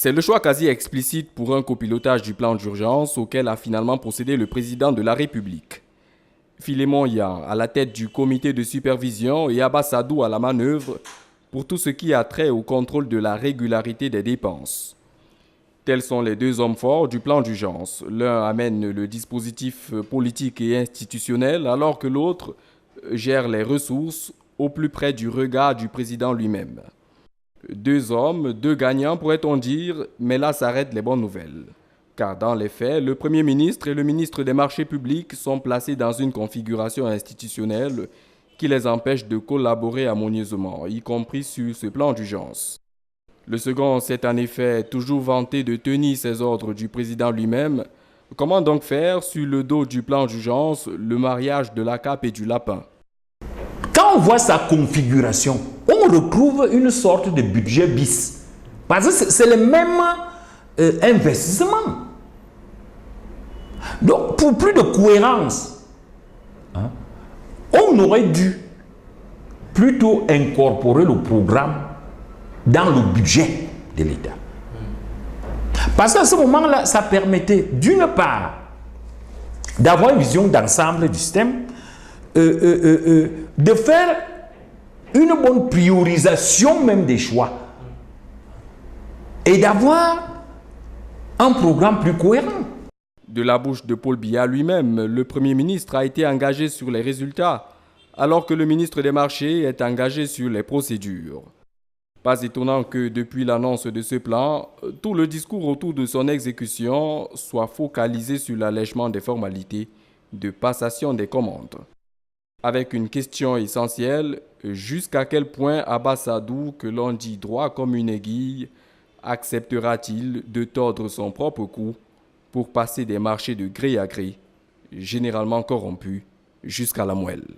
C'est le choix quasi explicite pour un copilotage du plan d'urgence auquel a finalement procédé le président de la République. Philémon Yan à la tête du comité de supervision et Abbas Sadou à la manœuvre pour tout ce qui a trait au contrôle de la régularité des dépenses. Tels sont les deux hommes forts du plan d'urgence. L'un amène le dispositif politique et institutionnel alors que l'autre gère les ressources au plus près du regard du président lui-même. Deux hommes, deux gagnants pourrait-on dire, mais là s'arrêtent les bonnes nouvelles. Car dans les faits, le Premier ministre et le ministre des Marchés publics sont placés dans une configuration institutionnelle qui les empêche de collaborer harmonieusement, y compris sur ce plan d'urgence. Le second s'est en effet toujours vanté de tenir ses ordres du président lui-même. Comment donc faire, sur le dos du plan d'urgence, le mariage de la cape et du lapin? Quand on voit sa configuration, on retrouve une sorte de budget bis. Parce que c'est le même investissement. Donc, pour plus de cohérence, on aurait dû plutôt incorporer le programme dans le budget de l'État. Parce qu'à ce moment-là, ça permettait d'une part d'avoir une vision d'ensemble du système, de faire une bonne priorisation même des choix et d'avoir un programme plus cohérent. De la bouche de Paul Biya lui-même, le Premier ministre a été engagé sur les résultats, alors que le ministre des Marchés est engagé sur les procédures. Pas étonnant que depuis l'annonce de ce plan, tout le discours autour de son exécution soit focalisé sur l'allègement des formalités de passation des commandes. Avec une question essentielle, jusqu'à quel point Abbas Sadou, que l'on dit droit comme une aiguille, acceptera-t-il de tordre son propre cou pour passer des marchés de gré à gré, généralement corrompus, jusqu'à la moelle?